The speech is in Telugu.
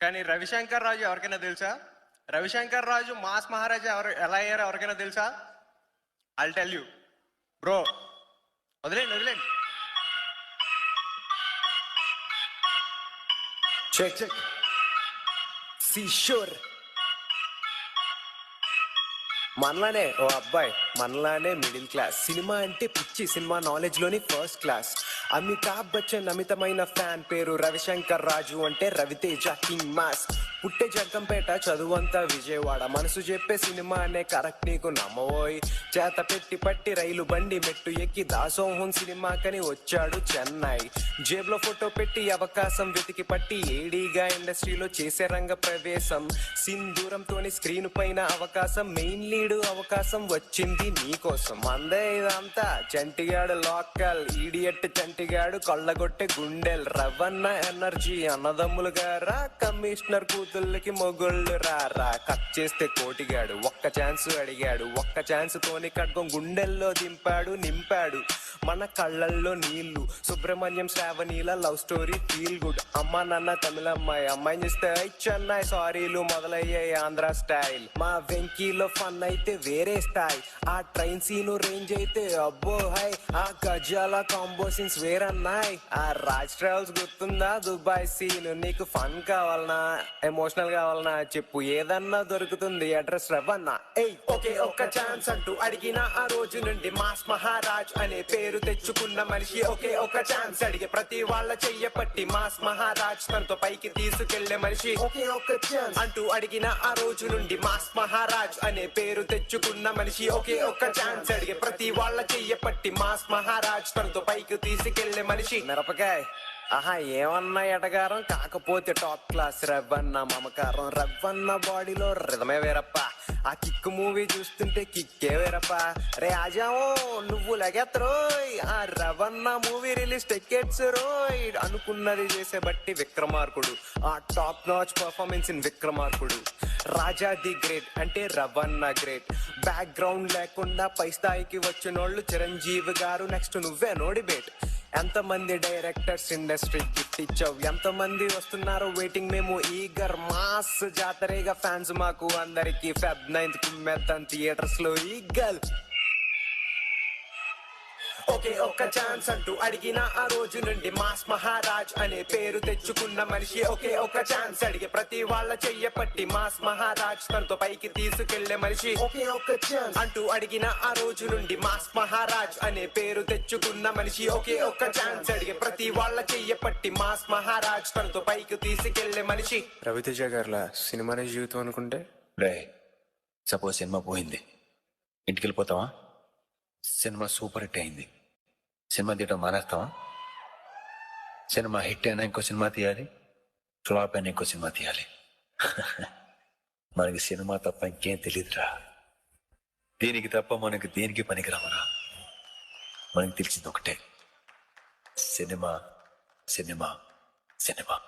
కానీ రవిశంకర్ రాజు ఎవరికైనా తెలుసా? రవిశంకర్ రాజు మాస్ మహారాజా ఎలా అయ్యారో ఎవరికైనా తెలుసా? I'll tell you bro. వదిలేండి. చెక్ సి షూర్. మనలానే ఓ అబ్బాయి, మనలానే మిడిల్ క్లాస్. సినిమా అంటే పిచ్చి, సినిమా నాలెడ్జ్ లోని ఫస్ట్ క్లాస్. అమితాబ్ బచ్చన్ అమితమైన ఫ్యాన్, పేరు రవిశంకర్ రాజు అంటే రవితేజ కింగ్ మాస్. పుట్టే జగ్గంపేట, చదువంతా విజయవాడ. మనసు చెప్పే సినిమా అనే కరెక్ట్ నీకు నమ్మవోయ్. చేత పెట్టి పట్టి రైలు బండి మెట్టు ఎక్కి దాసోహం సినిమాకని వచ్చాడు చెన్నై. జేబులో ఫోటో పెట్టి అవకాశం వెతికి పట్టి ఏడీగా ఇండస్ట్రీలో చేసే రంగ ప్రవేశం. సింధూరంతోని స్క్రీన్ పైన అవకాశం, మెయిన్ లీడ్ అవకాశం వచ్చింది నీకోసం. అందే ఇదంతా చంటిగాడు లోకల్, ఈడియట్ చంటిగాడు కొల్లగొట్టే గుండెల్. రవన్న ఎనర్జీ అన్నదమ్ములు గారా, కమిషనర్ కూతుళ్ళకి మొగుళ్ళు రారా. కట్ చేస్తే కోటిగాడు ఒక్క ఛాన్స్ అడిగాడు, ఒక్క ఛాన్స్ తోని కడ్గం గుండెల్లో దింపాడు నింపాడు మన కళ్ళల్లో నీళ్లు. సుబ్రహ్మణ్యం శ్రావణీల లవ్ స్టోరీ ఫీల్ గుడ్. అమ్మ నాన్న తమిళమ్మాయి, అమ్మాయిని చూస్తే చెన్నై సారీలు మొదలయ్యాయి ఆంధ్ర స్టైల్. మా వెంకీలో ఫన్ అయితే వేరే స్థాయి, ఆ ట్రైన్ సీను రేంజ్ అయితే అబ్బో హై. ఆ గజాల కాంబో సీన్స్ వేరన్నాయి. ఆ రాజ్ ట్రావెల్స్ గుర్తుందా దుబాయ్ సీన్. నీకు ఫన్ కావాలనా ఎమోషనల్ కావాలనా చెప్పు, ఏదన్నా దొరుకుతుంది అడ్రస్ రవన్న. ఒకే ఒక్క ఛాన్స్ అంటూ అడిగిన ఆ రోజు నుండి మాస్ మహారాజ్ అనే పేరు తెచ్చుకున్న మనిషి. ఒకే ఒక్క ఛాన్స్ అడిగే ప్రతి వాళ్ళ చెయ్య పట్టి మాస్ మహారాజ్ తనతో పైకి తీసుకెళ్లే మనిషి. ఒకే ఒక్క ఛాన్స్ అంటూ అడిగిన ఆ రోజు నుండి మాస్ మహారాజ్ అనే పేరు తెచ్చుకున్న మనిషి. ఒకే ఒక్క ఛాన్స్ అడిగే ప్రతి వాళ్ళ చెయ్య పట్టి మాస్ మహారాజ్ తనతో పైకి తీసుకెళ్లే మనిషి. మిరపకాయ ఆహా ఏమన్నా ఎటగారం, కాకపోతే టాప్ క్లాస్ రవ్వన్న మమకారం. రవ్వన్న బాడీలో రిధమే వేరప్ప, ఆ కిక్ మూవీ చూస్తుంటే కిక్కే వేరప్ప. రే ఆజామో నువ్వు లగెత్తరోయ్, ఆ రవన్న మూవీ రిలీజ్ టికెట్స్ రోయ్. అనుకున్నది చేసే బట్టి విక్రమార్కుడు, ఆ top notch performance in Vikramarkudu. Raja the great అంటే రవన్న గ్రేట్. బ్యాక్ గ్రౌండ్ లేకుండా పై స్థాయికి వచ్చినోళ్ళు చిరంజీవి గారు, నెక్స్ట్ నువ్వే నో డిబేట్. ఎంతమంది డైరెక్టర్స్ ఇండస్ట్రీ గిఫ్ట్ ఇచ్చావు, ఎంతమంది వస్తున్నారు వెయిటింగ్ మేము ఈగర్. మాస్ జాతరేగా ఫ్యాన్స్ మాకు అందరికి. ఫెబ్ 9th కుమ్మెత్తాన్ థియేటర్స్ లో ఈగల్. ఒకే ఒక్క ఛాన్స్ అంటూ అడిగిన ఆ రోజు నుండి మాస్ మహారాజ్ అనే పేరు తెచ్చుకున్న మనిషి. ఒకే ఒక్క ఛాన్స్ అడిగే ప్రతి వాళ్ళ చెయ్య పట్టి మాస్ మహారాజ్ తనతో పైకి తీసుకెళ్లే మనిషి. ఒకే ఒక్క ఛాన్స్ అంటూ అడిగిన ఆ రోజు నుండి మాస్ మహారాజ్ అనే పేరు తెచ్చుకున్న మనిషి. ఒకే ఒక్క ఛాన్స్ అడిగే ప్రతి వాళ్ళ చెయ్య పట్టి మాస్ మహారాజ్ తనతో పైకి తీసుకెళ్లే మనిషి. రవితేజ గారిలా సినిమానే జీవితం అనుకుంటే రే, సపోజ్ సినిమా పోయింది, ఇంటికి వెళ్ళిపోతావా? సినిమా సూపర్ హిట్ అయింది, సినిమా తీయడం మానేస్తావా? సినిమా హిట్ అయినా ఇంకో సినిమా తీయాలి, ఫ్లాప్ అయినా ఇంకో సినిమా తీయాలి. మనకి సినిమా తప్ప ఇంకేం తెలియదురా. దీనికి తప్ప మనకి దేనికి పనికిరామరా. మనకి తెలిసింది ఒకటే, సినిమా సినిమా సినిమా.